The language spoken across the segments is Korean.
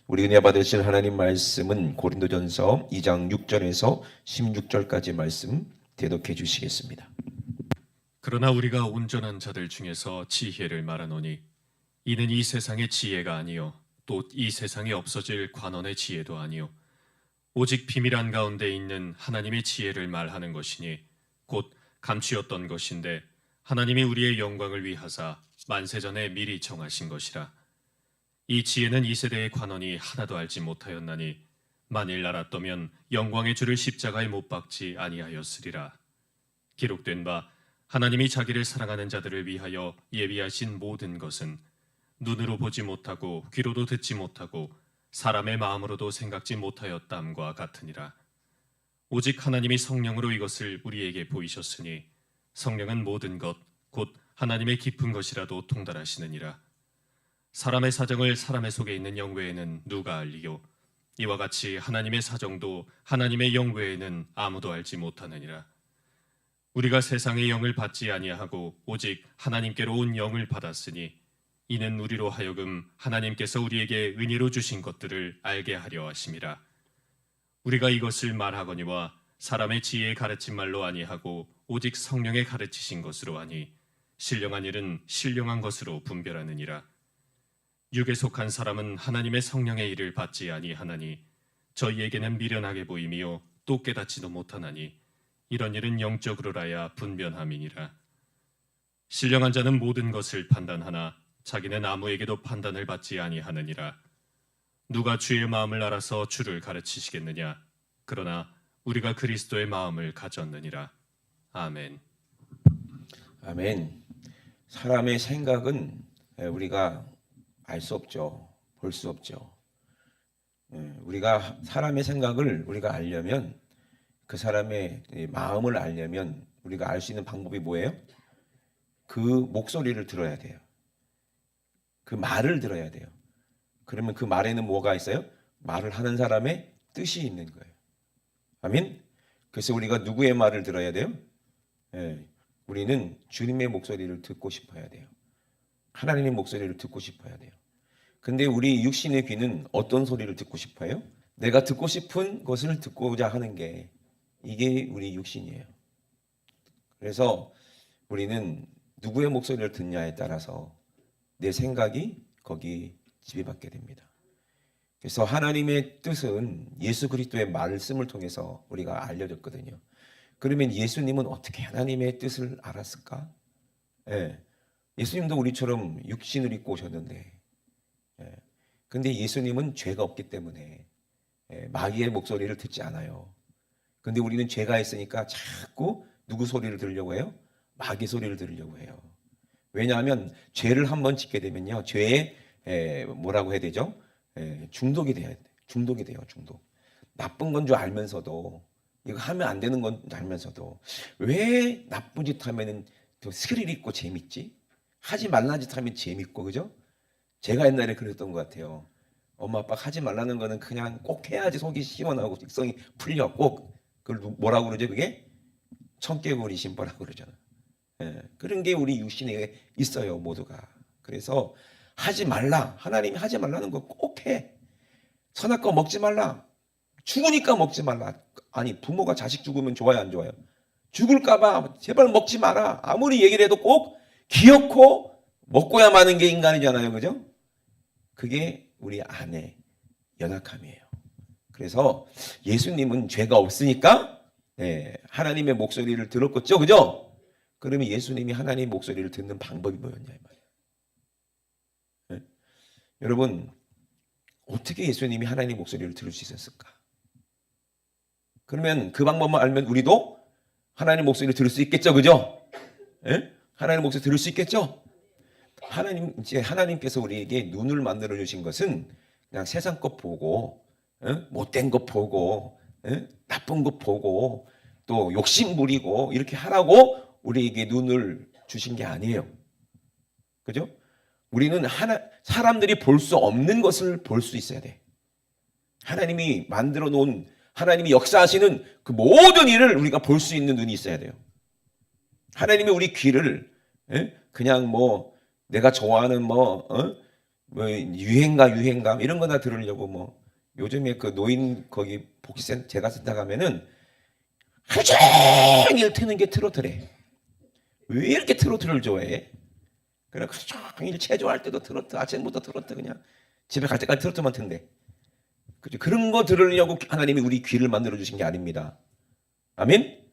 우리 은혜 받으실 하나님 말씀은 고린도전서 2장 6절에서 16절까지 말씀 대독해 주시겠습니다. 그러나 우리가 온전한 자들 중에서 지혜를 말하노니 이는 이 세상의 지혜가 아니요 또 이 세상에 없어질 관원의 지혜도 아니요 오직 비밀 한가운데 있는 하나님의 지혜를 말하는 것이니 곧 감추었던 것인데 하나님이 우리의 영광을 위하사 만세전에 미리 정하신 것이라. 이 지혜는 이 세대의 관원이 하나도 알지 못하였나니 만일 알았더면 영광의 주를 십자가에 못 박지 아니하였으리라. 기록된 바 하나님이 자기를 사랑하는 자들을 위하여 예비하신 모든 것은 눈으로 보지 못하고 귀로도 듣지 못하고 사람의 마음으로도 생각지 못하였담과 같으니라. 오직 하나님이 성령으로 이것을 우리에게 보이셨으니 성령은 모든 것 곧 하나님의 깊은 것이라도 통달하시느니라. 사람의 사정을 사람의 속에 있는 영 외에는 누가 알리요 이와 같이 하나님의 사정도 하나님의 영 외에는 아무도 알지 못하느니라. 우리가 세상의 영을 받지 아니하고 오직 하나님께로 온 영을 받았으니 이는 우리로 하여금 하나님께서 우리에게 은혜로 주신 것들을 알게 하려 하심이라. 우리가 이것을 말하거니와 사람의 지혜의 가르친 말로 아니하고 오직 성령의 가르치신 것으로 하니 신령한 일은 신령한 것으로 분별하느니라. 육에 속한 사람은 하나님의 성령의 일을 받지 아니하나니 저희에게는 미련하게 보임이요 또 깨닫지도 못하나니 이런 일은 영적으로라야 분변함이니라. 신령한 자는 모든 것을 판단하나 자기는 아무에게도 판단을 받지 아니하느니라. 누가 주의 마음을 알아서 주를 가르치시겠느냐? 그러나 우리가 그리스도의 마음을 가졌느니라. 아멘. 아멘. 사람의 생각은 우리가 알 수 없죠. 볼 수 없죠. 우리가 사람의 생각을 우리가 알려면 그 사람의 마음을 알려면 우리가 알 수 있는 방법이 뭐예요? 그 목소리를 들어야 돼요. 그 말을 들어야 돼요. 그러면 그 말에는 뭐가 있어요? 말을 하는 사람의 뜻이 있는 거예요. 아멘? 그래서 우리가 누구의 말을 들어야 돼요? 우리는 주님의 목소리를 듣고 싶어야 돼요. 하나님의 목소리를 듣고 싶어야 돼요. 근데 우리 육신의 귀는 어떤 소리를 듣고 싶어요? 내가 듣고 싶은 것을 듣고자 하는 게 이게 우리 육신이에요. 그래서 우리는 누구의 목소리를 듣냐에 따라서 내 생각이 거기 지배받게 됩니다. 그래서 하나님의 뜻은 예수 그리스도의 말씀을 통해서 우리가 알려졌거든요. 그러면 예수님은 어떻게 하나님의 뜻을 알았을까? 예수님도 우리처럼 육신을 입고 오셨는데 근데 예수님은 죄가 없기 때문에 마귀의 목소리를 듣지 않아요. 근데 우리는 죄가 있으니까 자꾸 누구 소리를 들으려고 해요? 마귀 소리를 들으려고 해요. 왜냐하면 죄를 한번 짓게 되면요, 죄에 뭐라고 해야 되죠? 중독이 돼요. 중독이 돼요. 중독. 나쁜 건 줄 알면서도, 이거 하면 안 되는 건 알면서도 왜 나쁜 짓 하면은 또 스릴 있고 재밌지? 하지 말라는 짓 하면 재밌고, 그죠? 제가 옛날에 그랬던 것 같아요. 엄마 아빠 하지 말라는 거는 그냥 꼭 해야지 속이 시원하고 직성이 풀려. 꼭 그걸 뭐라고 그러죠? 그게 청개구리 신보라고 그러잖아. 그런 게 우리 육신에 있어요, 모두가. 그래서 하지 말라. 하나님이 하지 말라는 거 꼭 해. 선악 거 먹지 말라. 죽으니까 먹지 말라. 아니, 부모가 자식 죽으면 좋아요, 안 좋아요? 죽을까봐 제발 먹지 마라. 아무리 얘기를 해도 꼭 기어코 먹고야 마는 게 인간이잖아요, 그죠? 그게 우리 안의 연약함이에요. 그래서 예수님은 죄가 없으니까 하나님의 목소리를 들었겠죠, 그죠? 그러면 예수님이 하나님의 목소리를 듣는 방법이 뭐였냐 이 말이에요. 여러분, 어떻게 예수님이 하나님의 목소리를 들을 수 있었을까? 그러면 그 방법만 알면 우리도 하나님 목소리를 들을 수 있겠죠, 그죠? 하나님 목소리 들을 수 있겠죠? 하나님께서 우리에게 눈을 만들어 주신 것은 그냥 세상 것 보고, 못된 것 보고, 나쁜 것 보고, 또 욕심 부리고 이렇게 하라고 우리에게 눈을 주신 게 아니에요. 그죠? 우리는 사람들이 볼 수 없는 것을 볼 수 있어야 돼. 하나님이 만들어 놓은, 하나님이 역사하시는 그 모든 일을 우리가 볼 수 있는 눈이 있어야 돼요. 하나님이 우리 귀를 그냥 뭐 내가 좋아하는 뭐 유행가 이런 거나 들으려고 뭐 요즘에 그 노인 거기 복지센터 제가 센터 가면은 하루 종일 트는 게 트로트래. 왜 이렇게 트로트를 좋아해? 그래 하루 종일 체조할 때도 트로트, 아침부터 트로트, 그냥 집에 갈 때까지 트로트만 튼대. 그죠? 그런 거 들으려고 하나님이 우리 귀를 만들어 주신 게 아닙니다. 아멘.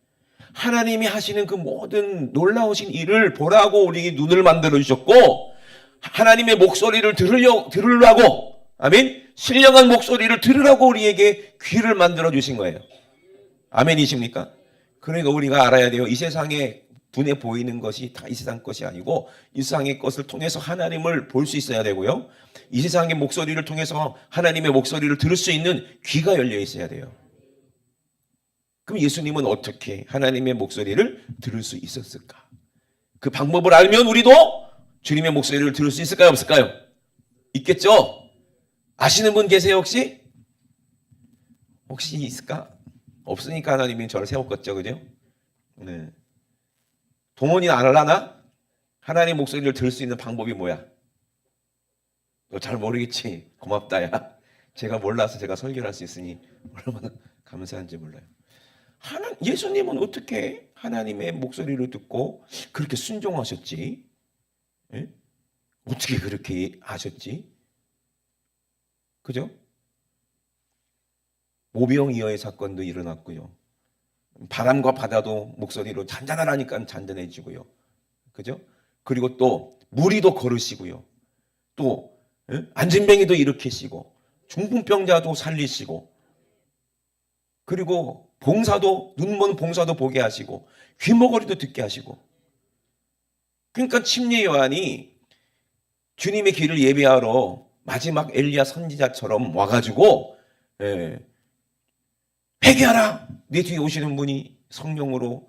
하나님이 하시는 그 모든 놀라우신 일을 보라고 우리 눈을 만들어 주셨고, 하나님의 목소리를 들으라고, 아멘, 신령한 목소리를 들으라고 우리에게 귀를 만들어 주신 거예요. 아멘이십니까? 그러니까 우리가 알아야 돼요. 이 세상에 눈에 보이는 것이 다 이 세상 것이 아니고 이 세상의 것을 통해서 하나님을 볼 수 있어야 되고요. 이 세상의 목소리를 통해서 하나님의 목소리를 들을 수 있는 귀가 열려 있어야 돼요. 그럼 예수님은 어떻게 하나님의 목소리를 들을 수 있었을까? 그 방법을 알면 우리도 주님의 목소리를 들을 수 있을까요? 없을까요? 있겠죠? 아시는 분 계세요 혹시? 혹시 있을까? 없으니까 하나님이 저를 세웠겠죠, 그죠? 네. 동원이 안 하려나? 하나님 목소리를 들을 수 있는 방법이 뭐야? 너 잘 모르겠지? 고맙다, 야. 제가 몰라서 제가 설교를 할 수 있으니 얼마나 감사한지 몰라요. 예수님은 어떻게 하나님의 목소리를 듣고 그렇게 순종하셨지? 예? 어떻게 그렇게 하셨지? 그죠? 모병이어의 사건도 일어났고요. 바람과 바다도 목소리로 잔잔하라니까 잔잔해지고요. 그죠? 그리고 또 무리도 걸으시고요. 또 안진뱅이도 일으키시고 중풍병자도 살리시고, 그리고 봉사도, 눈먼 봉사도 보게 하시고 귀머거리도 듣게 하시고. 그러니까 침례 요한이 주님의 길을 예배하러 마지막 엘리야 선지자처럼 와가지고 회개하라, 내 뒤에 오시는 분이 성령으로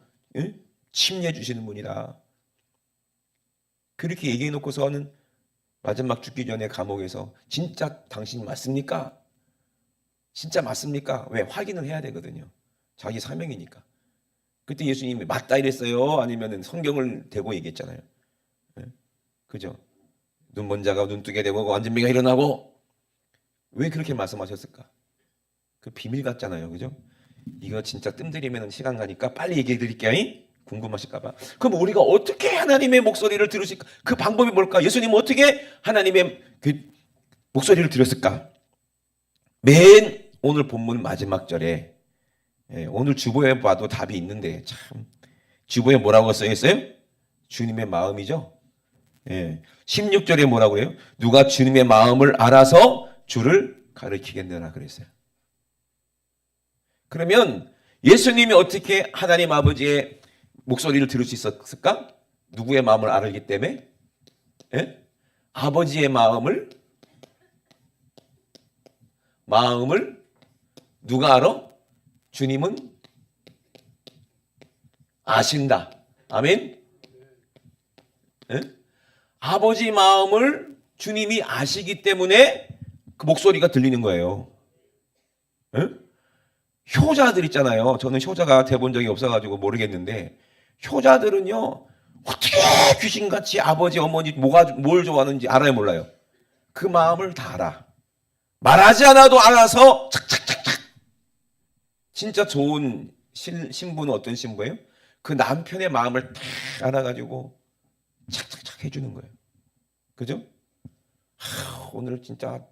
침례 주시는 분이다, 그렇게 얘기해 놓고서는 마지막 죽기 전에 감옥에서 진짜 당신 맞습니까? 진짜 맞습니까? 왜? 확인을 해야 되거든요. 자기 사명이니까. 그때 예수님이 맞다 이랬어요? 아니면 성경을 대고 얘기했잖아요. 그죠? 눈먼 자가 눈뜨게 되고 안진뱅이가 일어나고. 왜 그렇게 말씀하셨을까? 그 비밀 같잖아요. 그죠? 이거 진짜 뜸들이면 시간 가니까 빨리 얘기해 드릴게요. 궁금하실까봐. 그럼 우리가 어떻게 하나님의 목소리를 들으실까? 그 방법이 뭘까? 예수님은 어떻게 하나님의 그 목소리를 들었을까? 맨 오늘 본문 마지막 절에, 오늘 주보에 봐도 답이 있는데, 참 주보에 뭐라고 써 있어요? 주님의 마음이죠. 16절에 뭐라고 해요? 누가 주님의 마음을 알아서 주를 가르치겠느냐 그랬어요. 그러면 예수님이 어떻게 하나님 아버지의 목소리를 들을 수 있었을까? 누구의 마음을 알기 때문에? 아버지의 마음을 누가 알아? 주님은 아신다. 아멘. 아버지 마음을 주님이 아시기 때문에 그 목소리가 들리는 거예요. 효자들 있잖아요. 저는 효자가 돼본 적이 없어가지고 모르겠는데, 효자들은요 어떻게 귀신같이 아버지 어머니 뭘 좋아하는지 알아요, 몰라요? 그 마음을 다 알아. 말하지 않아도 알아서 착착착착. 진짜 좋은 신부는 어떤 신부예요? 그 남편의 마음을 다 알아가지고 착착착 해주는 거예요. 그죠? 오늘 진짜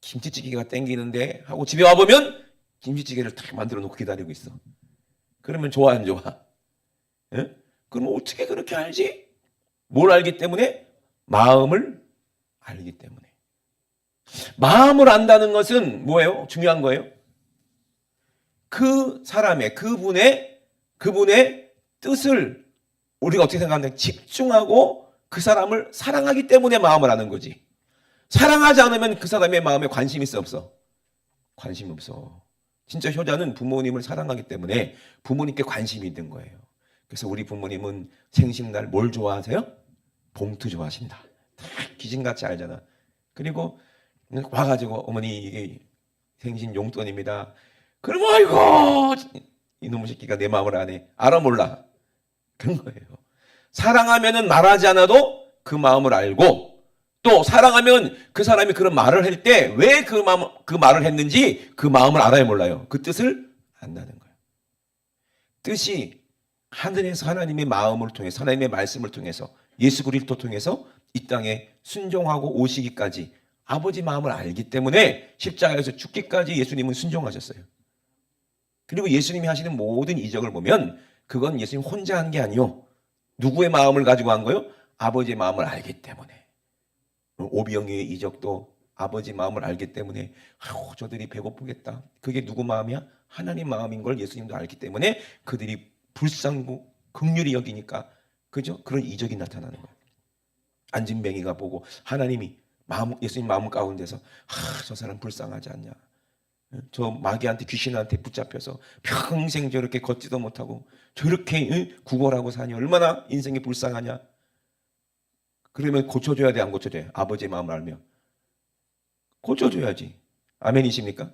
김치찌개가 땡기는데 하고 집에 와보면 김치찌개를 딱 만들어 놓고 기다리고 있어. 그러면 좋아 안 좋아? 그럼 어떻게 그렇게 알지? 뭘 알기 때문에? 마음을 알기 때문에. 마음을 안다는 것은 뭐예요? 중요한 거예요. 그 사람의, 그분의 뜻을 우리가 어떻게 생각하냐? 집중하고 그 사람을 사랑하기 때문에 마음을 아는 거지. 사랑하지 않으면 그 사람의 마음에 관심 있어 없어? 관심 없어. 진짜 효자는 부모님을 사랑하기 때문에 부모님께 관심이 있는 거예요. 그래서 우리 부모님은 생신날 뭘 좋아하세요? 봉투 좋아하신다. 다 귀신같이 알잖아. 그리고 와가지고 어머니 이게 생신 용돈입니다. 그러면 아이고 이놈의 새끼가 내 마음을 안 해. 알아 몰라? 그런 거예요. 사랑하면은 말하지 않아도 그 마음을 알고, 또 사랑하면 그 사람이 그런 말을 할 때 왜 그 말을 했는지 그 마음을 알아요, 몰라요? 그 뜻을 안다는 거예요. 뜻이 하늘에서 하나님의 마음을 통해서, 하나님의 말씀을 통해서, 예수 그리스도 통해서 이 땅에 순종하고 오시기까지 아버지 마음을 알기 때문에 십자가에서 죽기까지 예수님은 순종하셨어요. 그리고 예수님이 하시는 모든 이적을 보면 그건 예수님 혼자 한 게 아니요. 누구의 마음을 가지고 한 거요? 아버지의 마음을 알기 때문에. 오병이의 이적도 아버지 마음을 알기 때문에 저들이 배고프겠다. 그게 누구 마음이야? 하나님 마음인 걸 예수님도 알기 때문에 그들이 불쌍고 긍휼히 여기니까 그죠? 그런 이적이 나타나는 거예요. 안진뱅이가 보고 하나님이 예수님 마음 가운데서 저 사람 불쌍하지 않냐. 저 마귀한테 귀신한테 붙잡혀서 평생 저렇게 걷지도 못하고 저렇게 구걸하고 사니 얼마나 인생이 불쌍하냐. 그러면 고쳐줘야 돼, 안 고쳐줘야 돼? 아버지의 마음을 알면 고쳐줘야지. 아멘이십니까?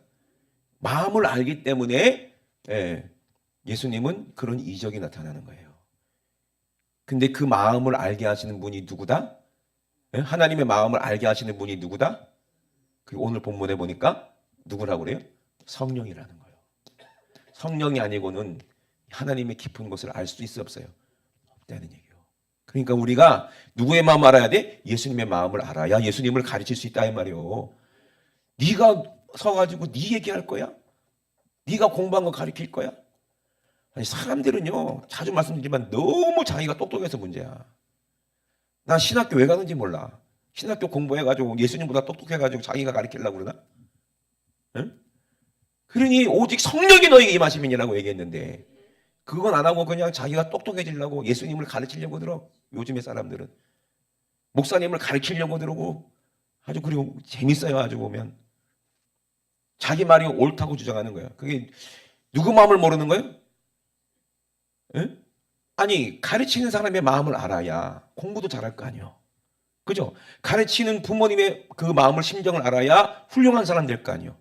마음을 알기 때문에 예수님은 그런 이적이 나타나는 거예요. 근데 그 마음을 알게 하시는 분이 누구다? 하나님의 마음을 알게 하시는 분이 누구다? 오늘 본문에 보니까 누구라고 그래요? 성령이라는 거예요. 성령이 아니고는 하나님의 깊은 것을 알 수 있어 없어요? 없다는 얘기예요. 그러니까 우리가 누구의 마음을 알아야 돼? 예수님의 마음을 알아야 예수님을 가르칠 수 있다 이 말이에요. 네가 서가지고 네 얘기할 거야? 네가 공부한 거 가르칠 거야? 아니 사람들은요, 자주 말씀드리지만 너무 자기가 똑똑해서 문제야. 난 신학교 왜 가는지 몰라. 신학교 공부해가지고 예수님보다 똑똑해가지고 자기가 가르치려고 그러나? 응? 그러니 오직 성령이 너에게 임하심이니라고 얘기했는데 그건 안 하고 그냥 자기가 똑똑해지려고 예수님을 가르치려고 들어. 요즘의 사람들은 목사님을 가르치려고 들고 아주 그리고 재밌어요. 아주 보면 자기 말이 옳다고 주장하는 거예요. 그게 누구 마음을 모르는 거예요? 응? 아니 가르치는 사람의 마음을 알아야 공부도 잘할 거 아니에요. 그죠? 가르치는 부모님의 그 마음을 심정을 알아야 훌륭한 사람 될 거 아니에요.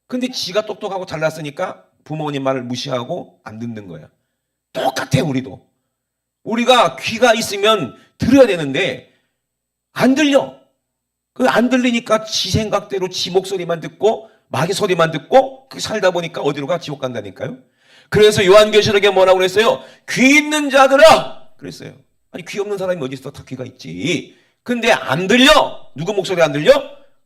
근데 지가 똑똑하고 잘났으니까 부모님 말을 무시하고 안 듣는 거야. 똑같아 우리도. 우리가 귀가 있으면 들어야 되는데 안 들려. 그 안 들리니까 지 생각대로 지 목소리만 듣고 마귀 소리만 듣고 그 살다 보니까 어디로 가? 지옥 간다니까요. 그래서 요한계시록에 뭐라고 그랬어요? 귀 있는 자들아 그랬어요. 아니 귀 없는 사람이 어디 있어? 다 귀가 있지. 근데 안 들려. 누구 목소리 안 들려?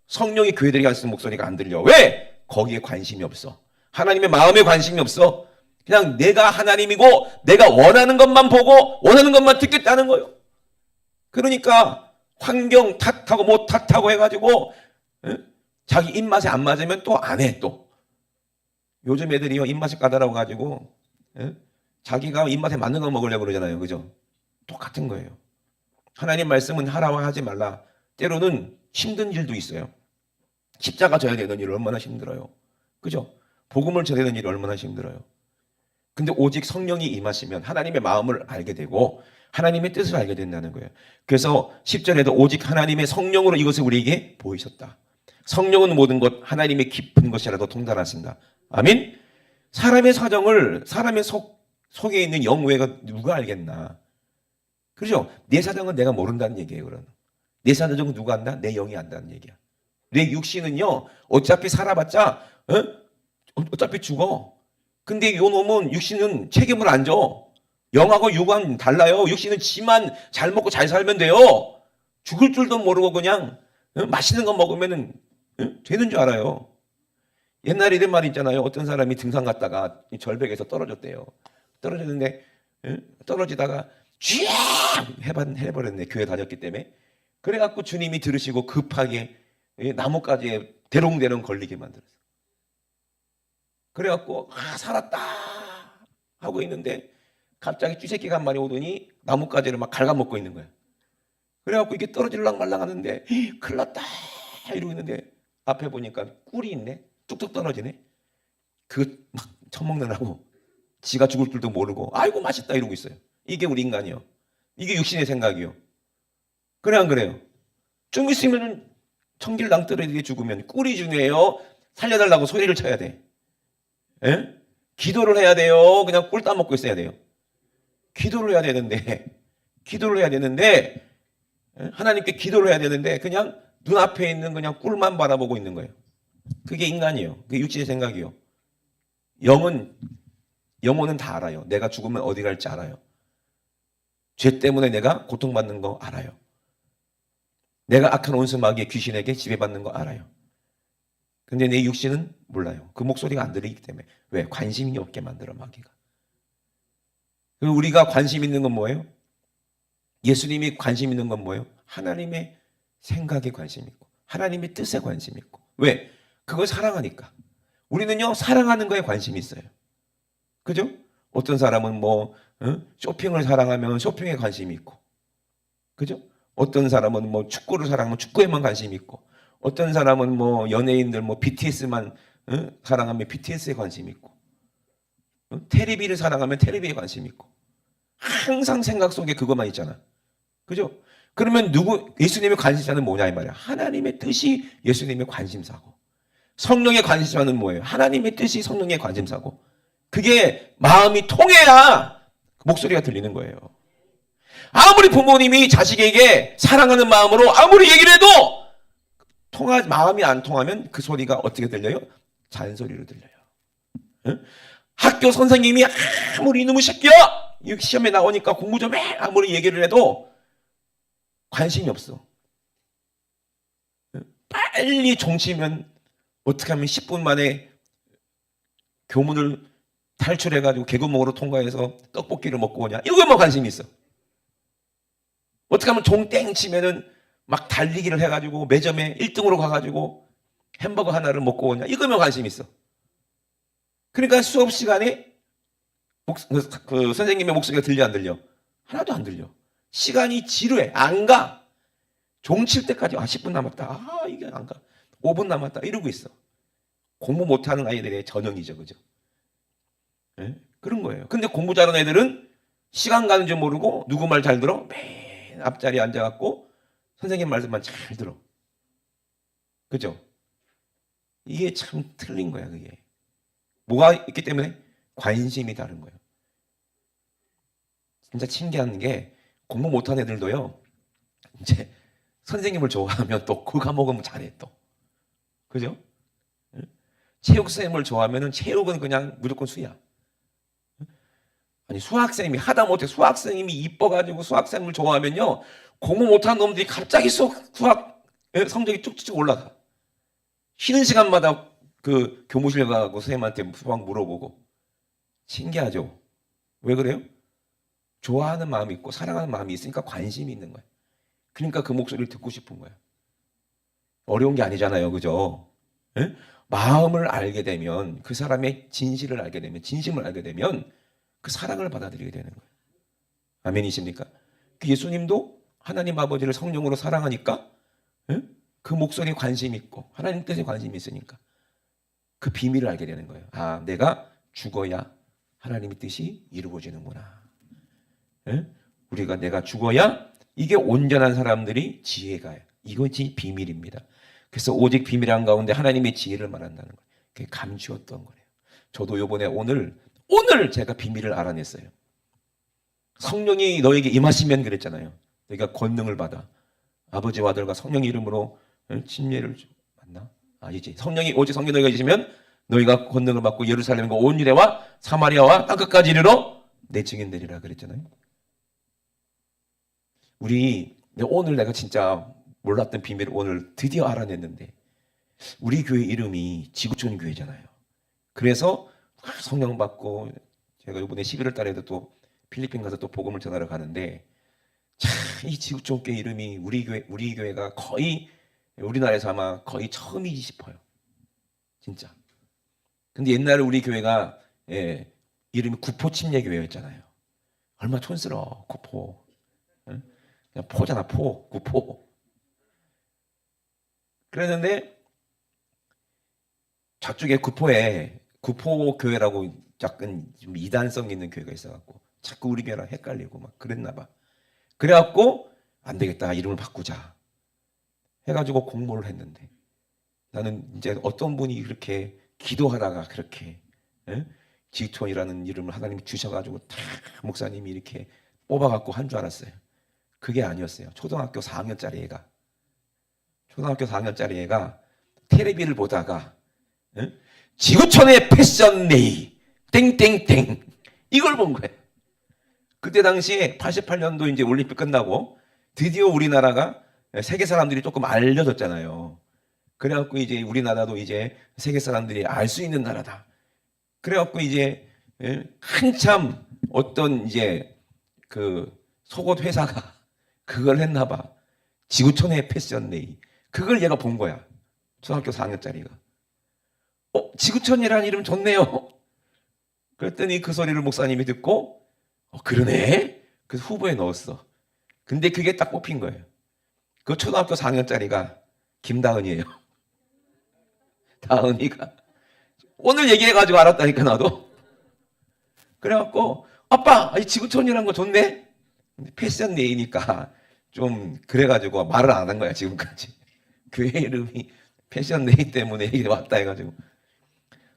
성령이 교회들이 하시는 목소리가 안 들려. 왜? 거기에 관심이 없어. 하나님의 마음에 관심이 없어. 그냥 내가 하나님이고 내가 원하는 것만 보고 원하는 것만 듣겠다는 거예요. 그러니까 환경 탓하고 못 탓하고 해가지고 자기 입맛에 안 맞으면 또 안 해 또. 요즘 애들이요 입맛이 까다로워 가지고 자기가 입맛에 맞는 거 먹으려고 그러잖아요. 그죠? 똑같은 거예요. 하나님 말씀은 하라고 하지 말라. 때로는 힘든 일도 있어요. 십자가 져야 되는 일 얼마나 힘들어요. 그죠? 복음을 전해야 되는 일 얼마나 힘들어요. 근데 오직 성령이 임하시면 하나님의 마음을 알게 되고 하나님의 뜻을 알게 된다는 거예요. 그래서 10절에도 오직 하나님의 성령으로 이것을 우리에게 보이셨다. 성령은 모든 것 하나님의 깊은 것이라도 통달하신다. 아멘. 사람의 사정을 사람의 속에 있는 영 외가 누가 알겠나. 그렇죠? 내 사정은 내가 모른다는 얘기예요. 그러면 내 사정은 누가 안다? 내 영이 안다는 얘기야. 내 육신은요 어차피 살아봤자 어차피 죽어. 근데 요 놈은 육신은 책임을 안 져. 영하고 육은 달라요. 육신은 지만 잘 먹고 잘 살면 돼요. 죽을 줄도 모르고 그냥 맛있는 거 먹으면 되는 줄 알아요. 옛날에 이런 말이 있잖아요. 어떤 사람이 등산 갔다가 절벽에서 떨어졌대요. 떨어졌는데 떨어지다가 쥐 해버렸네. 교회 다녔기 때문에. 그래갖고 주님이 들으시고 급하게 나뭇가지에 대롱대롱 걸리게 만들었어. 그래갖고 살았다 하고 있는데 갑자기 쥐새끼가 한 마리 오더니 나뭇가지를 막 갉아먹고 있는 거야. 그래갖고 이게 떨어질랑 말랑 하는데 큰일 났다 이러고 있는데 앞에 보니까 꿀이 있네. 뚝뚝 떨어지네. 그거 막 처먹느라고 지가 죽을 줄도 모르고 아이고 맛있다 이러고 있어요. 이게 우리 인간이요. 이게 육신의 생각이요. 그래 안 그래요? 좀 있으면 청길랑 떨어지게 죽으면 꿀이 중요해요. 살려달라고 소리를 쳐야 돼. 에? 기도를 해야 돼요. 그냥 꿀 따먹고 있어야 돼요. 기도를 해야 되는데 하나님께 기도를 해야 되는데 그냥 눈앞에 있는 그냥 꿀만 바라보고 있는 거예요. 그게 인간이에요. 그게 육신의 생각이요. 영혼은 다 알아요. 내가 죽으면 어디 갈지 알아요. 죄 때문에 내가 고통받는 거 알아요. 내가 악한 원수 마귀의 귀신에게 지배받는 거 알아요. 근데 내 육신은 몰라요. 그 목소리가 안 들리기 때문에. 왜? 관심이 없게 만들어 마귀가. 그리고 우리가 관심 있는 건 뭐예요? 예수님이 관심 있는 건 뭐예요? 하나님의 생각에 관심 있고 하나님의 뜻에 관심 있고. 왜? 그걸 사랑하니까. 우리는요 사랑하는 거에 관심이 있어요. 그죠? 어떤 사람은 쇼핑을 사랑하면 쇼핑에 관심이 있고, 그죠? 어떤 사람은 축구를 사랑하면 축구에만 관심이 있고, 어떤 사람은 연예인들 BTS만 사랑하면 BTS에 관심이 있고, 테레비를 사랑하면 테레비에 관심이 있고, 항상 생각 속에 그것만 있잖아. 그죠? 그러면 예수님의 관심사는 뭐냐 이 말이야. 하나님의 뜻이 예수님의 관심사고, 성령의 관심사는 뭐예요? 하나님의 뜻이 성령의 관심사고. 그게 마음이 통해야 목소리가 들리는 거예요. 아무리 부모님이 자식에게 사랑하는 마음으로 아무리 얘기를 해도 마음이 안 통하면 그 소리가 어떻게 들려요? 잔소리로 들려요. 응? 학교 선생님이 아무리 이놈의 새끼야! 시험에 나오니까 공부 좀 해! 아무리 얘기를 해도 관심이 없어. 빨리 종치면 어떻게 하면 10분 만에 교문을 탈출해가지고 개구멍으로 통과해서 떡볶이를 먹고 오냐? 이거만 관심이 있어. 어떻게 하면 종 땡 치면은 막 달리기를 해가지고 매점에 1등으로 가가지고 햄버거 하나를 먹고 오냐? 이거만 관심이 있어. 그러니까 수업 시간에 그 선생님의 목소리가 들려 안 들려? 하나도 안 들려. 시간이 지루해. 안 가. 종 칠 때까지 10분 남았다. 이게 안 가. 5분 남았다. 이러고 있어. 공부 못하는 아이들의 전형이죠. 그죠? 네? 그런 거예요. 근데 공부 잘하는 애들은 시간 가는 줄 모르고 누구 말 잘 들어? 맨 앞자리에 앉아갖고 선생님 말씀만 잘 들어. 그죠? 이게 참 틀린 거야. 그게 뭐가 있기 때문에 관심이 다른 거예요. 진짜 신기한 게 공부 못하는 애들도요 이제 선생님을 좋아하면 또 그 과목은 잘해 또. 그죠? 체육 선생님을 좋아하면은 체육은 그냥 무조건 수야. 아니 수학생님이 하다못해 수학생님이 이뻐가지고 수학생을 좋아하면요 공부 못하는 놈들이 갑자기 수학 성적이 쭉쭉 올라가. 쉬는 시간마다 그 교무실 가고 선생님한테 수학 물어보고. 신기하죠? 왜 그래요? 좋아하는 마음이 있고 사랑하는 마음이 있으니까 관심이 있는 거예요. 그러니까 그 목소리를 듣고 싶은 거예요. 어려운 게 아니잖아요. 그죠? 예? 마음을 알게 되면 그 사람의 진실을 알게 되면 진심을 알게 되면 그 사랑을 받아들이게 되는 거예요. 아멘이십니까? 그 예수님도 하나님 아버지를 성령으로 사랑하니까 예? 그 목소리에 관심이 있고 하나님 뜻에 관심이 있으니까 그 비밀을 알게 되는 거예요. 아, 내가 죽어야 하나님의 뜻이 이루어지는구나. 예? 내가 죽어야 이게 온전한 사람들이 지혜가 이것이 비밀입니다. 그래서 오직 비밀한 가운데 하나님의 지혜를 말한다는 거예요. 그게 감추었던 거예요. 저도 요번에 오늘 제가 비밀을 알아냈어요. 성령이 너에게 임하시면 그랬잖아요. 너희가 권능을 받아. 아버지와 아들과 성령 이름으로 침례를 받나? 아니지. 오직 성령 너희가 계시면 너희가 권능을 받고 예루살렘과 온 유대와 사마리아와 땅끝까지 이르러 내 증인 되리라 그랬잖아요. 오늘 내가 진짜 몰랐던 비밀을 오늘 드디어 알아냈는데 우리 교회 이름이 지구촌 교회잖아요. 그래서 성령 받고 제가 이번에 11월 달에도 또 필리핀 가서 또 복음을 전하러 가는데 참 이 지구촌 교회 이름이 우리 교회가 거의 우리나라에서 아마 거의 처음이지 싶어요. 진짜. 근데 옛날에 우리 교회가 이름이 구포 침례 교회였잖아요. 얼마 촌스러워. 구포. 응? 그냥 포잖아. 구포. 그랬는데 저쪽에 구포 교회라고 약간 좀 이단성 있는 교회가 있어갖고 자꾸 우리 교회랑 헷갈리고 막 그랬나 봐. 그래갖고 안 되겠다. 이름을 바꾸자. 해가지고 공모를 했는데 나는 이제 어떤 분이 그렇게 기도하다가 그렇게 지촌이라는 이름을 하나님이 주셔가지고 다 목사님이 이렇게 뽑아갖고 한 줄 알았어요. 그게 아니었어요. 초등학교 4학년짜리 애가. 초등학교 4학년짜리 애가 텔레비를 보다가 응? 지구촌의 패션 네이 땡땡땡 이걸 본 거예요. 그때 당시에 88년도 이제 올림픽 끝나고 드디어 우리나라가 세계 사람들이 조금 알려졌잖아요. 그래갖고 이제 우리나라도 이제 세계 사람들이 알 수 있는 나라다. 그래갖고 이제 한참 어떤 이제 그 속옷 회사가 그걸 했나 봐. 지구촌의 패션 네이. 그걸 얘가 본 거야. 초등학교 4학년짜리가. 지구촌이라는 이름 좋네요. 그랬더니 그 소리를 목사님이 듣고 그러네? 그래서 후보에 넣었어. 근데 그게 딱 뽑힌 거예요. 그 초등학교 4학년짜리가 김다은이에요. 다은이가. 오늘 얘기해가지고 알았다니까 나도. 그래갖고 아빠 이 지구촌이라는 거 좋네? 근데 패션 네이니까 좀 그래가지고 말을 안 한 거야 지금까지. 교회 이름이 패션 네임 때문에 이게 왔다 해가지고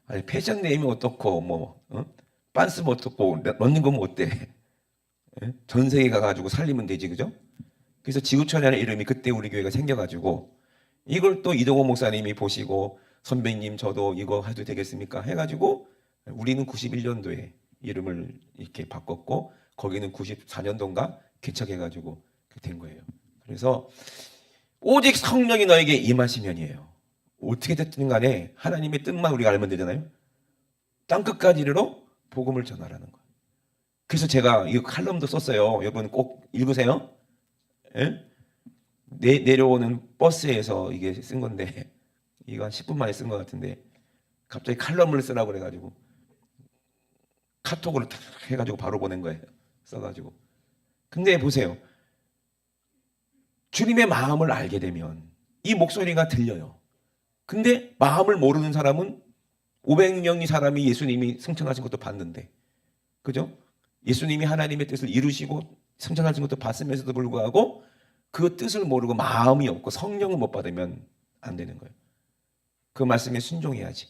아니 패션 네임이 어떻고 뭐 빤스 뭐 어떻고 런닝건 뭐 어때? 전 세계 가가지고 살리면 되지 그죠? 그래서 지구촌이라는 이름이 그때 우리 교회가 생겨가지고 이걸 또 이동호 목사님이 보시고 선배님 저도 이거 해도 되겠습니까? 해가지고 우리는 91년도에 이름을 이렇게 바꿨고 거기는 94년도인가 개척해가지고 된 거예요. 그래서 오직 성령이 너에게 임하시면이에요. 어떻게 됐든 간에 하나님의 뜻만 우리가 알면 되잖아요. 땅끝까지 이르러 복음을 전하라는 거예요. 그래서 제가 이 칼럼도 썼어요. 여러분 꼭 읽으세요. 예? 내려오는 버스에서 이게 쓴 건데 이거 한 10분 만에 쓴 것 같은데 갑자기 칼럼을 쓰라고 그래가지고 카톡으로 탁 해가지고 바로 보낸 거예요. 써가지고. 근데 보세요. 주님의 마음을 알게 되면 이 목소리가 들려요. 근데 마음을 모르는 사람은 500명의 사람이 예수님이 승천하신 것도 봤는데 그죠? 예수님이 하나님의 뜻을 이루시고 승천하신 것도 봤으면서도 불구하고 그 뜻을 모르고 마음이 없고 성령을 못 받으면 안 되는 거예요. 그 말씀에 순종해야지.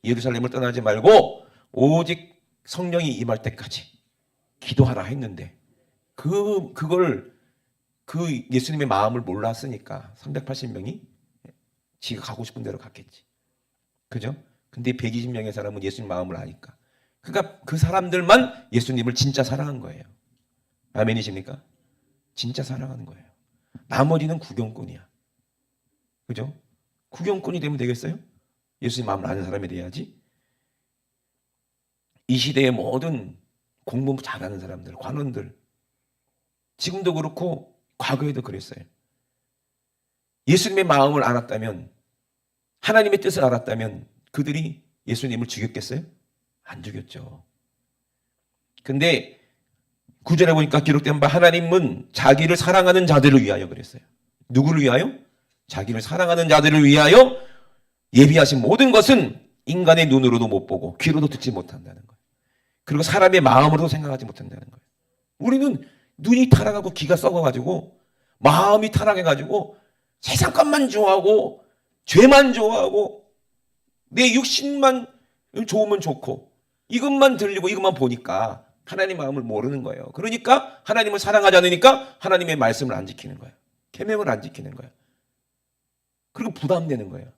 예루살렘을 떠나지 말고 오직 성령이 임할 때까지 기도하라 했는데 그걸 그 예수님의 마음을 몰랐으니까 380명이 지가 가고 싶은 대로 갔겠지. 그죠? 근데 120명의 사람은 예수님 마음을 아니까. 그러니까 그 사람들만 예수님을 진짜 사랑한 거예요. 아멘이십니까? 진짜 사랑하는 거예요. 나머지는 구경꾼이야. 그죠? 구경꾼이 되면 되겠어요? 예수님 마음을 아는 사람이 돼야지. 이 시대의 모든 공부 잘하는 사람들, 관원들 지금도 그렇고 과거에도 그랬어요. 예수님의 마음을 알았다면 하나님의 뜻을 알았다면 그들이 예수님을 죽였겠어요? 안 죽였죠. 근데 9절에 보니까 기록된 바 하나님은 자기를 사랑하는 자들을 위하여 그랬어요. 누구를 위하여? 자기를 사랑하는 자들을 위하여 예비하신 모든 것은 인간의 눈으로도 못 보고 귀로도 듣지 못한다는 거예요. 그리고 사람의 마음으로도 생각하지 못한다는 거예요. 우리는 눈이 타락하고 귀가 썩어가지고 마음이 타락해가지고 세상 것만 좋아하고 죄만 좋아하고 내 육신만 좋으면 좋고 이것만 들리고 이것만 보니까 하나님 마음을 모르는 거예요. 그러니까 하나님을 사랑하지 않으니까 하나님의 말씀을 안 지키는 거예요. 계명을 안 지키는 거예요. 그리고 부담되는 거예요.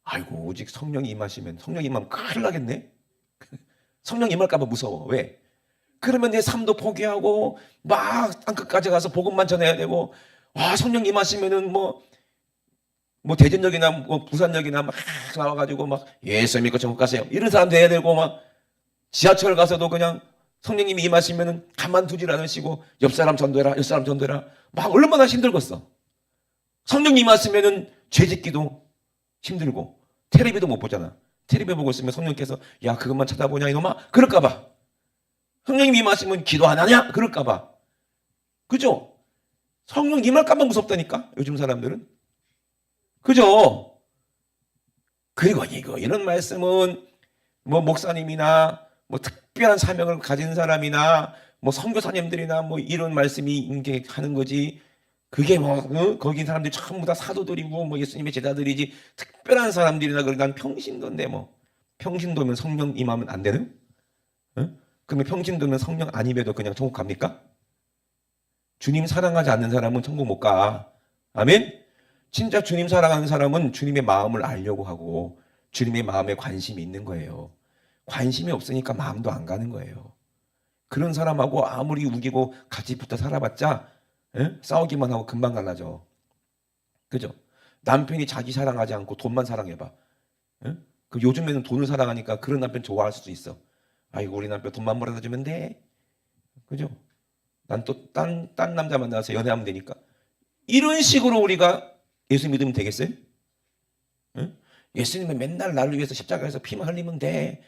아이고 오직 성령이 임하시면 성령이 임하면 큰일 나겠네. 성령 임할까 봐 무서워. 왜? 그러면 내 삶도 포기하고 막 땅끝까지 가서 복음만 전해야 되고 와 성령 임하시면은 뭐 대전역이나 뭐 부산역이나 막 나와가지고 막 예수 믿고 천국 가세요 이런 사람 돼야 되고 막 지하철 가서도 그냥 성령님이 임하시면은 가만두질 않으시고 옆 사람 전도해라 옆 사람 전도해라 막 얼마나 힘들겠어. 성령 임하시면은 죄 짓기도 힘들고 텔레비도 못 보잖아. 텔레비 보고 있으면 성령께서 야 그것만 쳐다보냐 이놈아 그럴까봐. 성령님 임하시면 기도 안 하냐 그럴까봐. 그죠? 성령 임할까봐 무섭다니까 요즘 사람들은. 그죠? 그리고 이런 말씀은 뭐 목사님이나 뭐 특별한 사명을 가진 사람이나 뭐 선교사님들이나 뭐 이런 말씀이 이게 하는 거지. 그게 뭐 거기 사람들이 전부 다 사도들이고 뭐 예수님의 제자들이지 특별한 사람들이나 그러니까 난 평신도인데 뭐 평신도면 성령 임하면 안 되는? 그러면 평신도면 성령 안 임해도 그냥 천국 갑니까? 주님 사랑하지 않는 사람은 천국 못 가. 아멘? 진짜 주님 사랑하는 사람은 주님의 마음을 알려고 하고 주님의 마음에 관심이 있는 거예요. 관심이 없으니까 마음도 안 가는 거예요. 그런 사람하고 아무리 우기고 같이 붙어 살아봤자 싸우기만 하고 금방 갈라져. 그죠? 남편이 자기 사랑하지 않고 돈만 사랑해봐. 그 요즘에는 돈을 사랑하니까 그런 남편 좋아할 수도 있어. 아이고 우리 남편 돈만 벌어다 주면 돼. 그죠? 난 또 딴 남자 만나서 연애하면 되니까. 이런 식으로 우리가 예수 믿으면 되겠어요? 예수님은 맨날 나를 위해서 십자가에서 피만 흘리면 돼.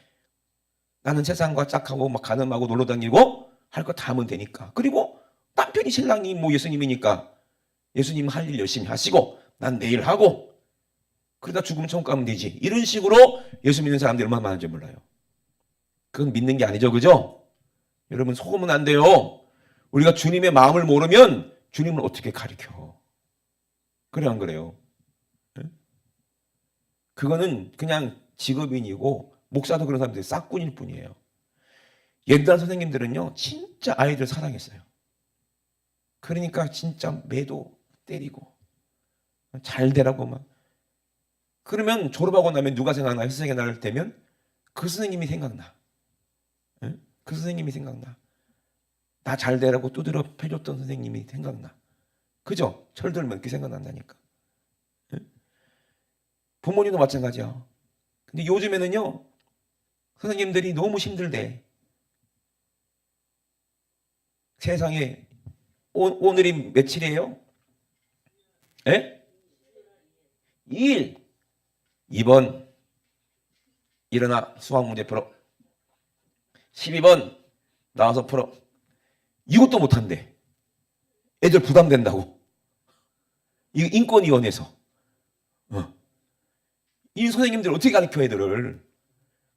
나는 세상과 짝하고 막 가늠하고 놀러 다니고 할 거 다 하면 되니까. 그리고 남편이 신랑이 뭐 예수님이니까 예수님 할 일 열심히 하시고 난 내일 하고 그러다 죽으면 천국 가면 되지. 이런 식으로 예수 믿는 사람들이 얼마나 많은지 몰라요. 그건 믿는 게 아니죠. 그죠? 여러분 속으면 안 돼요. 우리가 주님의 마음을 모르면 주님을 어떻게 가르쳐? 그래 안 그래요? 그거는 그냥 직업인이고 목사도 그런 사람들이 싹꾼일 뿐이에요. 옛날 선생님들은요 진짜 아이들 사랑했어요. 그러니까 진짜 매도 때리고 잘 되라고 막. 그러면 졸업하고 나면 누가 생각나? 회사에 날 되면 그 선생님이 생각나. 그 선생님이 생각나. 나 잘 되라고 두드려 패줬던 선생님이 생각나. 그죠? 철들면 그렇게 생각난다니까. 부모님도 마찬가지야. 근데 요즘에는요 선생님들이 너무 힘들대. 세상에 오늘이 며칠이에요? 에? 2일. 2번 일어나 수학 문제 풀어. 12번 나와서 풀어. 이것도 못한대. 애들 부담된다고. 이거 인권위원회에서. 이 선생님들 어떻게 가르쳐 애들을.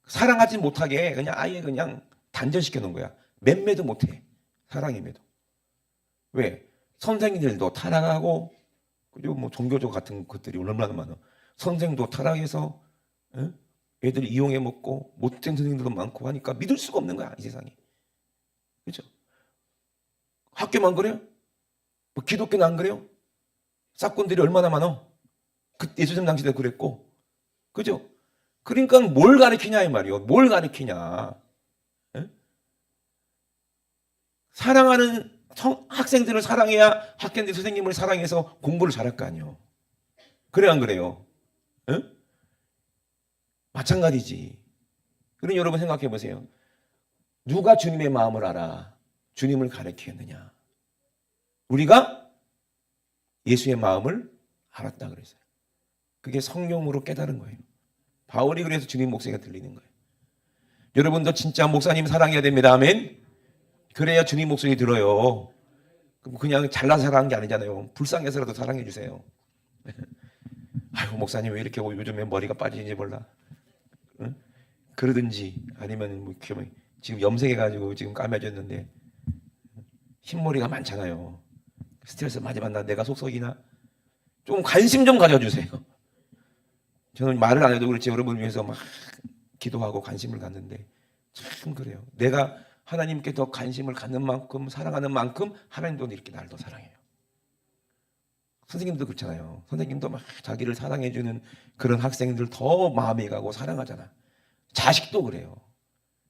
사랑하지 못하게 그냥 아예 그냥 단절시켜 놓은 거야. 맴매도 못해. 사랑임에도. 왜? 선생님들도 타락하고 그리고 뭐 종교적 같은 것들이 얼마나 많아. 선생도 타락해서 애들 이용해 먹고 못된 선생님들도 많고 하니까 믿을 수가 없는 거야 이 세상에. 그렇죠? 학교만 그래요? 뭐 기독교는 안 그래요? 싹꾼들이 얼마나 많아? 그 예수님 당시도 그랬고. 그죠? 그러니까 뭘 가르치냐 이 말이요. 뭘 가르치냐. 사랑하는 학생들을 사랑해야 학생들 선생님을 사랑해서 공부를 잘할 거 아니에요. 그래 안 그래요? 마찬가지지. 그럼 여러분 생각해 보세요. 누가 주님의 마음을 알아? 주님을 가르치겠느냐? 우리가 예수의 마음을 알았다 그랬어요. 그게 성령으로 깨달은 거예요. 바울이 그래서 주님 목소리가 들리는 거예요. 여러분도 진짜 목사님 사랑해야 됩니다. 아멘. 그래야 주님 목소리 들어요. 그냥 잘나서 사랑하는 게 아니잖아요. 불쌍해서라도 사랑해 주세요. 아이고 목사님 왜 이렇게 요즘에 머리가 빠지는지 몰라. 그러든지 아니면 뭐 지금 염색해가지고 지금 까매졌는데 흰머리가 많잖아요. 스트레스 많이 받나 내가 속썩이나 좀 관심 좀 가져주세요. 저는 말을 안 해도 그렇지 여러분을 위해서 막 기도하고 관심을 갖는데 참 그래요. 내가 하나님께 더 관심을 갖는 만큼 사랑하는 만큼 하나님도 이렇게 날 더 사랑해요. 선생님도 그렇잖아요. 선생님도 막 자기를 사랑해주는 그런 학생들 더 마음이 가고 사랑하잖아. 자식도 그래요.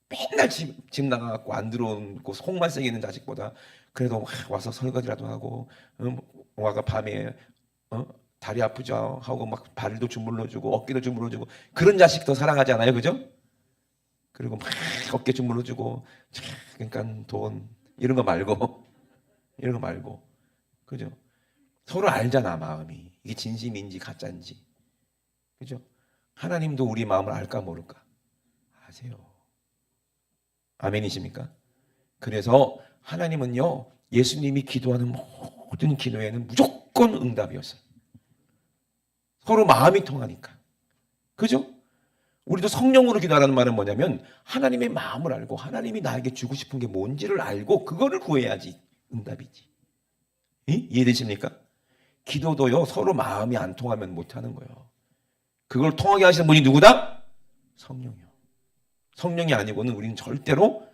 맨날 집 나가갖고 안 들어오고 속만 새기는 자식보다 그래도 와서 설거지라도 하고 와가 밤에 다리 아프죠 하고 막 발도 주물러주고 어깨도 주물러주고 그런 자식 더 사랑하잖아요. 그죠? 그리고 막 어깨 주물러주고 그러니까 돈 이런 거 말고 그죠? 서로 알잖아 마음이 이게 진심인지 가짜인지. 그죠? 하나님도 우리 마음을 알까 모를까 아세요. 아멘이십니까? 그래서 하나님은요 예수님이 기도하는 모든 기도에는 무조건 응답이었어요. 서로 마음이 통하니까. 그죠? 우리도 성령으로 기도하라는 말은 뭐냐면 하나님의 마음을 알고 하나님이 나에게 주고 싶은 게 뭔지를 알고 그거를 구해야지 응답이지. 이해되십니까? 기도도요 서로 마음이 안 통하면 못하는 거예요. 그걸 통하게 하시는 분이 누구다? 성령이요. 성령이 아니고는 우리는 절대로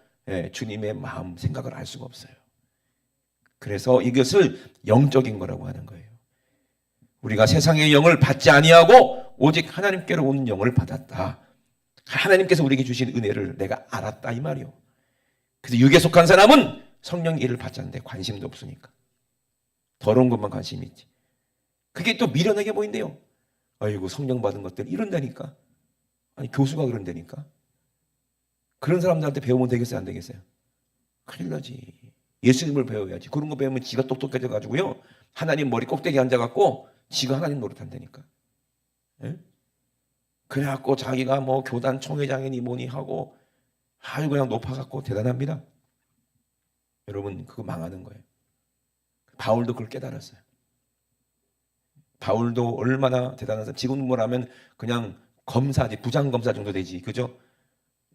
주님의 마음 생각을 알 수가 없어요. 그래서 이것을 영적인 거라고 하는 거예요. 우리가 세상의 영을 받지 아니하고 오직 하나님께로 오는 영을 받았다. 하나님께서 우리에게 주신 은혜를 내가 알았다 이 말이요. 그래서 육에 속한 사람은 성령 일을 받지 않는데 관심도 없으니까. 더러운 것만 관심이 있지. 그게 또 미련하게 보인대요. 아이고 성령 받은 것들 이런다니까. 아니 교수가 그런다니까. 그런 사람들한테 배우면 되겠어요 안 되겠어요? 큰일 나지. 예수님을 배워야지. 그런 거 배우면 지가 똑똑해져 가지고요. 하나님 머리 꼭대기 앉아갖고 지가 하나님 노릇한다니까. 예? 그래갖고 자기가 뭐 교단 총회장이니 뭐니 하고 아주 그냥 높아갖고 대단합니다. 여러분 그거 망하는 거예요. 바울도 그걸 깨달았어요. 바울도 얼마나 대단한 사람. 지금 뭐라면 그냥 검사지 부장검사 정도 되지. 그죠?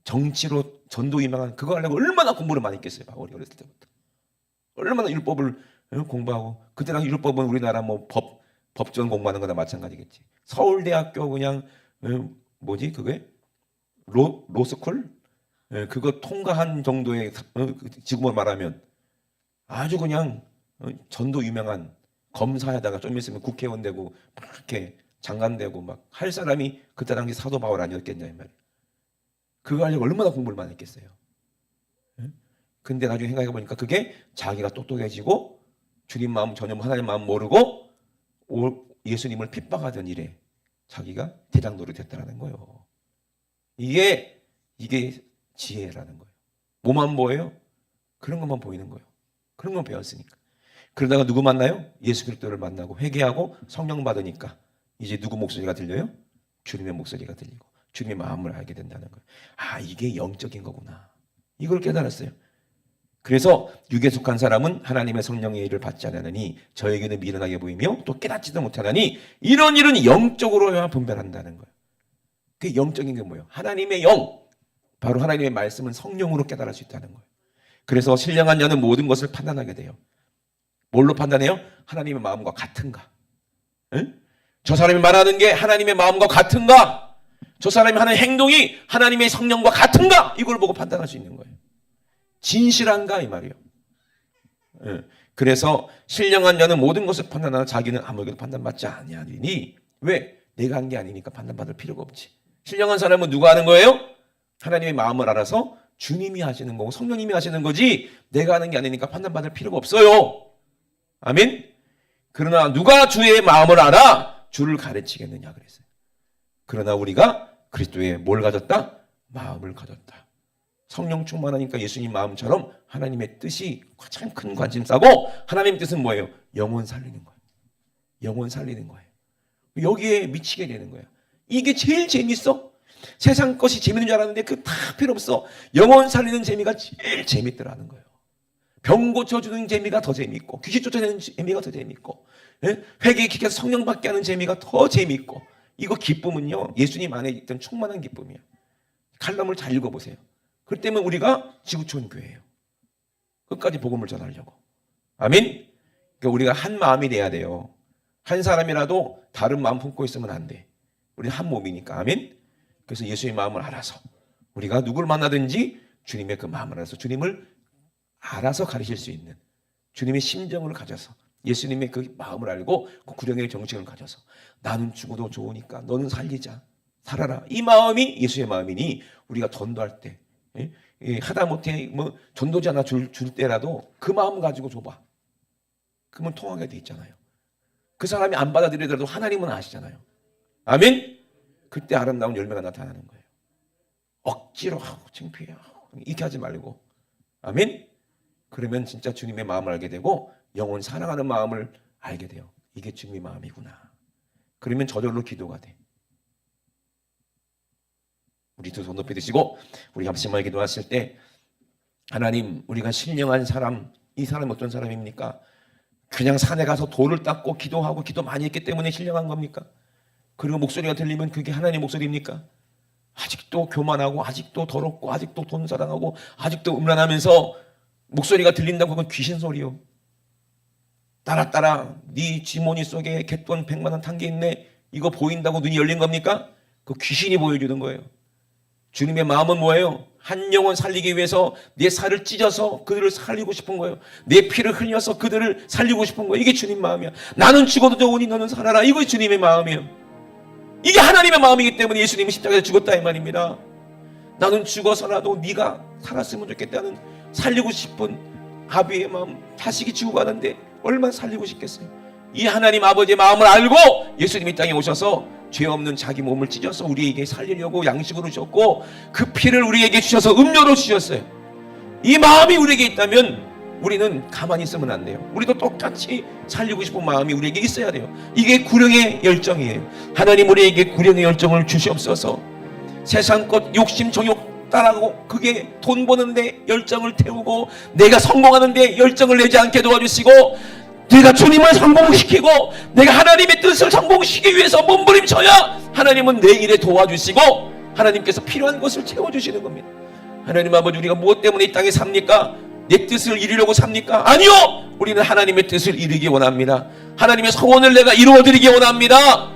정치로 전도 유명한 그거 하려고 얼마나 공부를 많이 했겠어요. 바울이 어렸을 때부터. 얼마나 율법을 공부하고 그때 당시 율법은 우리나라 뭐 법전 공부하는 거나 마찬가지겠지. 서울대학교 그냥 뭐지 그게 로스쿨 그거 통과한 정도의 지금으로 말하면 아주 그냥 전도 유명한 검사에다가 좀 있으면 국회의원 되고 막 이렇게 장관 되고 막 할 사람이 그때 당시 사도 바울 아니었겠냐 이 말이야. 그거 하려고 얼마나 공부를 많이 했겠어요. 근데 나중에 생각해 보니까 그게 자기가 똑똑해지고 주님 마음 전혀 하나님 마음 모르고 예수님을 핍박하던 일에 자기가 대장노릇 됐다라는 거예요. 이게 지혜라는 거예요. 뭐만 보여요? 그런 것만 보이는 거예요. 그런 건 배웠으니까. 그러다가 누구 만나요? 예수 그리스도를 만나고 회개하고 성령 받으니까 이제 누구 목소리가 들려요? 주님의 목소리가 들리고 주님의 마음을 알게 된다는 거예요. 아 이게 영적인 거구나. 이걸 깨달았어요. 그래서 육에 속한 사람은 하나님의 성령의 일을 받지 않으니 저에게는 미련하게 보이며 또 깨닫지도 못하나니 이런 일은 영적으로야 분별한다는 거예요. 그게 영적인 게 뭐예요? 하나님의 영, 바로 하나님의 말씀은 성령으로 깨달을 수 있다는 거예요. 그래서 신령한 자는 모든 것을 판단하게 돼요. 뭘로 판단해요? 하나님의 마음과 같은가? 응? 저 사람이 말하는 게 하나님의 마음과 같은가? 저 사람이 하는 행동이 하나님의 성령과 같은가? 이걸 보고 판단할 수 있는 거예요. 진실한가 이 말이에요. 그래서 신령한 자는 모든 것을 판단하나 자기는 아무에게도 판단받지 아니하니 왜? 내가 한 게 아니니까 판단받을 필요가 없지. 신령한 사람은 누가 하는 거예요? 하나님의 마음을 알아서 주님이 하시는 거고 성령님이 하시는 거지 내가 하는 게 아니니까 판단받을 필요가 없어요. 아멘? 그러나 누가 주의 마음을 알아? 주를 가르치겠느냐 그랬어요. 그러나 우리가 그리스도의 뭘 가졌다? 마음을 가졌다. 성령 충만하니까 예수님 마음처럼 하나님의 뜻이 가장 큰 관심사고 하나님의 뜻은 뭐예요? 영혼 살리는 거예요. 영혼 살리는 거예요. 여기에 미치게 되는 거예요. 이게 제일 재밌어. 세상 것이 재밌는 줄 알았는데 그 다 필요 없어. 영혼 살리는 재미가 제일 재밌더라는 거예요. 병 고쳐주는 재미가 더 재밌고 귀신 쫓아내는 재미가 더 재밌고 회개의 기켜서 성령 받게 하는 재미가 더 재밌고 이거 기쁨은요 예수님 안에 있던 충만한 기쁨이에요. 칼럼을 잘 읽어보세요. 그렇기 때문에 우리가 지구촌 교회예요. 끝까지 복음을 전하려고. 아멘? 그러니까 우리가 한 마음이 돼야 돼요. 한 사람이라도 다른 마음 품고 있으면 안 돼. 우리 한 몸이니까. 아멘? 그래서 예수의 마음을 알아서 우리가 누구를 만나든지 주님의 그 마음을 알아서 주님을 알아서 가르칠 수 있는 주님의 심정을 가져서 예수님의 그 마음을 알고 그 구령의 정신을 가져서 나는 죽어도 좋으니까 너는 살리자. 살아라. 이 마음이 예수의 마음이니 우리가 전도할 때 하다못해 뭐 전도지 하나 줄 때라도 그 마음 가지고 줘봐. 그러면 통하게 돼 있잖아요. 그 사람이 안 받아들이더라도 하나님은 아시잖아요. 아멘? 그때 아름다운 열매가 나타나는 거예요. 억지로 창피해 이렇게 하지 말고 아멘? 그러면 진짜 주님의 마음을 알게 되고 영혼 사랑하는 마음을 알게 돼요. 이게 주님의 마음이구나. 그러면 저절로 기도가 돼. 우리 두 손 높이 드시고 우리 합심하게 기도하실 때 하나님 우리가 신령한 사람 이 사람이 어떤 사람입니까? 그냥 산에 가서 돌을 닦고 기도하고 기도 많이 했기 때문에 신령한 겁니까? 그리고 목소리가 들리면 그게 하나님의 목소리입니까? 아직도 교만하고 아직도 더럽고 아직도 돈 사랑하고 아직도 음란하면서 목소리가 들린다고 그건 귀신 소리요. 따라 네 지모니 속에 갯돈 100만 원 탄 게 있네. 이거 보인다고 눈이 열린 겁니까? 그 귀신이 보여주는 거예요. 주님의 마음은 뭐예요? 한 영혼 살리기 위해서 내 살을 찢어서 그들을 살리고 싶은 거예요. 내 피를 흘려서 그들을 살리고 싶은 거예요. 이게 주님 마음이야. 나는 죽어도 좋으니 너는 살아라. 이거 주님의 마음이에요. 이게 하나님의 마음이기 때문에 예수님이 십자가에서 죽었다 이 말입니다. 나는 죽어서라도 네가 살았으면 좋겠다는 살리고 싶은 아비의 마음. 자식이 죽어가는데 얼마나 살리고 싶겠어요. 이 하나님 아버지의 마음을 알고 예수님이 땅에 오셔서 죄 없는 자기 몸을 찢어서 우리에게 살리려고 양식으로 주셨고 그 피를 우리에게 주셔서 음료로 주셨어요. 이 마음이 우리에게 있다면 우리는 가만히 있으면 안 돼요. 우리도 똑같이 살리고 싶은 마음이 우리에게 있어야 돼요. 이게 구령의 열정이에요. 하나님 우리에게 구령의 열정을 주시옵소서. 세상 것 욕심 정욕 따라고 그게 돈 버는데 열정을 태우고 내가 성공하는데 열정을 내지 않게 도와주시고 내가 주님을 성공시키고 내가 하나님의 뜻을 성공시키기 위해서 몸부림쳐야 하나님은 내 일에 도와주시고 하나님께서 필요한 것을 채워주시는 겁니다. 하나님 아버지 우리가 무엇 때문에 이 땅에 삽니까? 내 뜻을 이루려고 삽니까? 아니요! 우리는 하나님의 뜻을 이루기 원합니다. 하나님의 소원을 내가 이루어드리기 원합니다.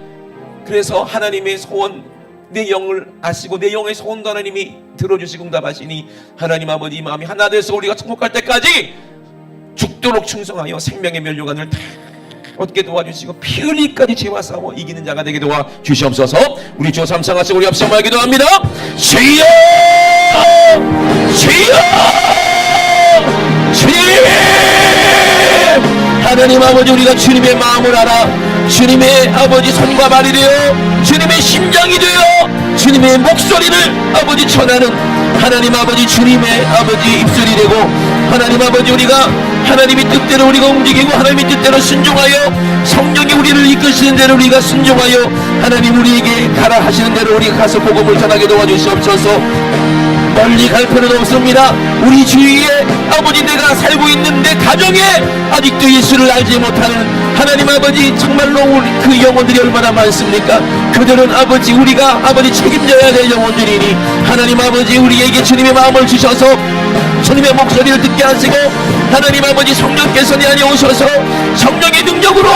그래서 하나님의 소원 내 영을 아시고 내 영의 소원도 하나님이 들어주시고 응답하시니 하나님 아버지 이 마음이 하나 돼서 우리가 천국 갈 때까지 죽도록 충성하여 생명의 면류관을 다 얻게 도와주시고 피 흘리기까지 죄와 싸워 이기는 자가 되게 도와주시옵소서. 우리 주 삼상하시고 우리 합성하여 기도합니다. 주여 주여 주님 하나님 아버지 우리가 주님의 마음을 알아 주님의 아버지 손과 발이 되어 주님의 심장이 되어 주님의 목소리를 아버지 전하는 하나님 아버지 주님의 아버지 입술이 되고 하나님 아버지 우리가 하나님의 뜻대로 우리가 움직이고 하나님의 뜻대로 순종하여 성령이 우리를 이끄시는 대로 우리가 순종하여 하나님 우리에게 가라 하시는 대로 우리가 가서 복음을 전하게 도와주시옵소서. 멀리 갈 필요는 없습니다. 우리 주위에 아버지 내가 살고 있는 내 가정에 아직도 예수를 알지 못하는 하나님 아버지 정말로 그 영혼들이 얼마나 많습니까? 그들은 아버지 우리가 아버지 책임져야 될 영혼들이니 하나님 아버지 우리에게 주님의 마음을 주셔서 주님의 목소리를 듣게 하시고 하나님 아버지 성령께서 내 안에 오셔서 성령의 능력으로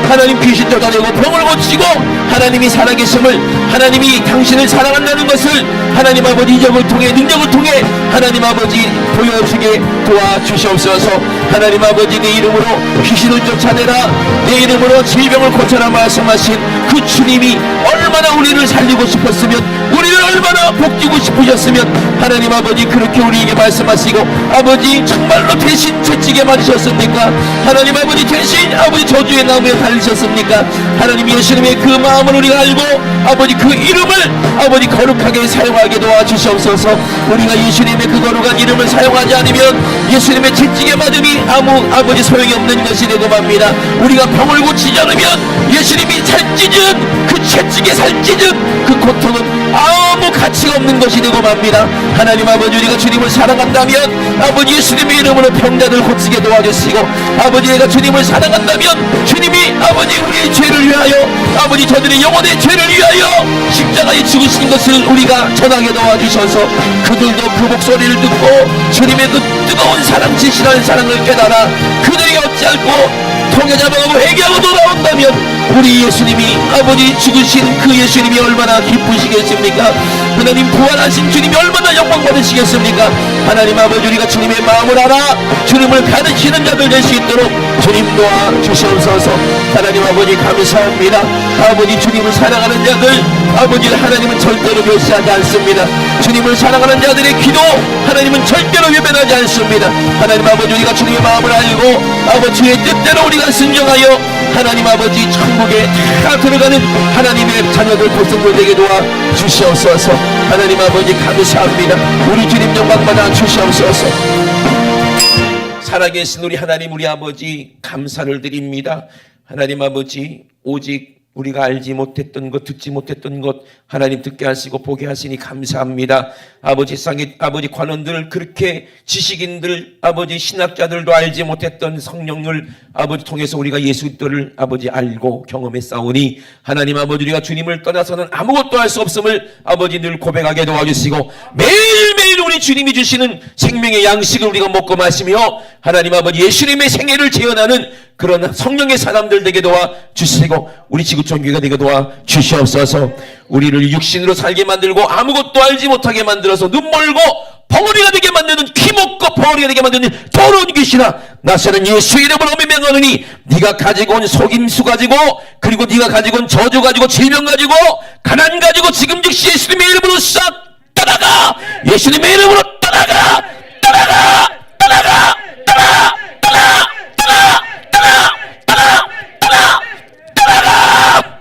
하나님 귀신 쫓아내고 병을 고치고 하나님이 살아계심을 하나님이 당신을 사랑한다는 것을 하나님 아버지 이적을 통해 능력을 통해 하나님 아버지 보여주게 도와주시옵소서. 하나님 아버지 내 이름으로 귀신을 쫓아내라 내 이름으로 질병을 고쳐라 말씀하신 그 주님이 얼마나 우리를 살리고 싶었으면 우리를 얼마나 복주고 싶으셨으면 하나님 아버지 그렇게 우리에게 말씀하시고 아버지 정말로 대신 채찍에 맞으셨습니까? 하나님 아버지 대신 아버지 저주의 나무에 달리셨습니까? 하나님 예수님의 그 마음을 우리가 알고 아버지 그 이름을 아버지 거룩하게 사용하게 도와주시옵소서. 우리가 예수님의 그 거룩한 이름을 사용하지 않으면 예수님의 채찍에 맞음이 아무 아버지 소용이 없는 것이 되고 맙니다. 우리가 병을 고치지 않으면 예수님이 살찌는 그 채찍에 살찌는 그 고통은 아무 가치가 없는 것이 되고 맙니다. 하나님 아버지 우리가 주님을 사랑한다면 아버지 예수님의 이름으로 병자들 고치게 도와주시고 아버지 내가 주님을 사랑한다면 주님이 아버지 우리의 죄를 위하여 아버지 저들의 영혼의 죄를 위하여 십자가에 죽으신 것을 우리가 전하게 도와주셔서 그들도 그 목소리를 듣고 주님의 그 뜨거운 사랑 진실한 사랑을 깨달아 그들이 어찌할꼬 통해 잡아가고 회개하고 돌아온다면 우리 예수님이 아버지 죽으신 그 예수님이 얼마나 기쁘시겠습니까? 하나님 부활하신 주님이 얼마나 영광 받으시겠습니까? 하나님 아버지 우리가 주님의 마음을 알아 주님을 가르치는 자들 될 수 있도록 주님 도와주시옵소서. 하나님 아버지 감사합니다. 아버지 주님을 사랑하는 자들 아버지 하나님은 절대로 멸시하지 않습니다. 주님을 사랑하는 자들의 기도 하나님은 절대로 외면하지 않습니다. 하나님 아버지 우리가 주님의 마음을 알고 아버지의 뜻대로 우리가 순종하여 하나님 아버지 천국에 다 들어가는 하나님의 자녀들 백성들 되게 도와주시옵소서. 하나님 아버지 감사합니다. 우리 주님 영광 받아 주시옵소서. 살아계신 우리 하나님 우리 아버지 감사를 드립니다. 하나님 아버지 오직 우리가 알지 못했던 것 듣지 못했던 것 하나님 듣게 하시고 보게 하시니 감사합니다. 아버지 세상의 아버지 관원들 그렇게 지식인들 아버지 신학자들도 알지 못했던 성령을 아버지 통해서 우리가 예수 그리스도를 아버지 알고 경험했사오니 하나님 아버지 우리가 주님을 떠나서는 아무것도 할 수 없음을 아버지 늘 고백하게 도와주시고 매일매일 우리 주님이 주시는 생명의 양식을 우리가 먹고 마시며 하나님 아버지 예수님의 생애를 재현하는 그런 성령의 사람들 되게 도와주시고 우리 지구촌 교회가 되게 도와주시옵소서. 우리를 육신으로 살게 만들고 아무것도 알지 못하게 만들어서 눈멀고 벙어리가 되게 만드는, 귀먹고 벙어리가 되게 만드는 더러운 귀신아, 나서는 예수 이름으로 명하노니 네가 가지고 온 속임수 가지고, 그리고 네가 가지고 온 저주 가지고, 질병 가지고, 가난 가지고, 지금 즉시 예수님의 이름으로 싹 떠나가! 예수님의 이름으로 떠나가! 떠나가! 떠나가! 떠나! 떠나! 떠나! 떠나! 떠나! 떠나! 떠나가!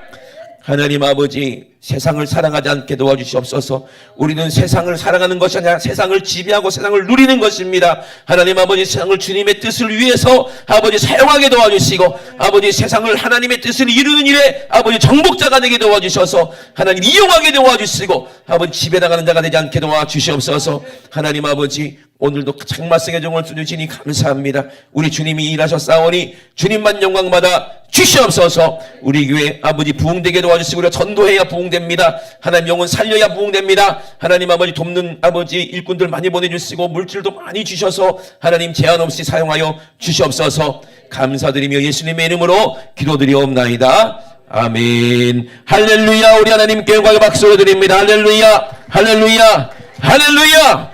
하나님 아버지, 세상을 사랑하지 않게 도와주시옵소서. 우리는 세상을 사랑하는 것이 아니라 세상을 지배하고 세상을 누리는 것입니다. 하나님 아버지, 세상을 주님의 뜻을 위해서 아버지 사용하게 도와주시고, 아버지 세상을 하나님의 뜻을 이루는 일에 아버지 정복자가 되게 도와주셔서 하나님 이용하게 도와주시고, 아버지 지배당하는 자가 되지 않게 도와주시옵소서. 하나님 아버지, 오늘도 장말씀의 종을 주시니 감사합니다. 우리 주님이 일하셨사오니 주님만 영광받아 주시옵소서. 우리 교회 아버지 부흥되게 도와주시고, 우리가 전도해야 부흥됩니다. 하나님 영혼 살려야 부흥됩니다. 하나님 아버지 돕는 아버지 일꾼들 많이 보내주시고, 물질도 많이 주셔서 하나님 제한 없이 사용하여 주시옵소서. 감사드리며 예수님의 이름으로 기도드리옵나이다. 아멘. 할렐루야. 우리 하나님께 영광의 박수를 드립니다. 할렐루야. 할렐루야. 할렐루야.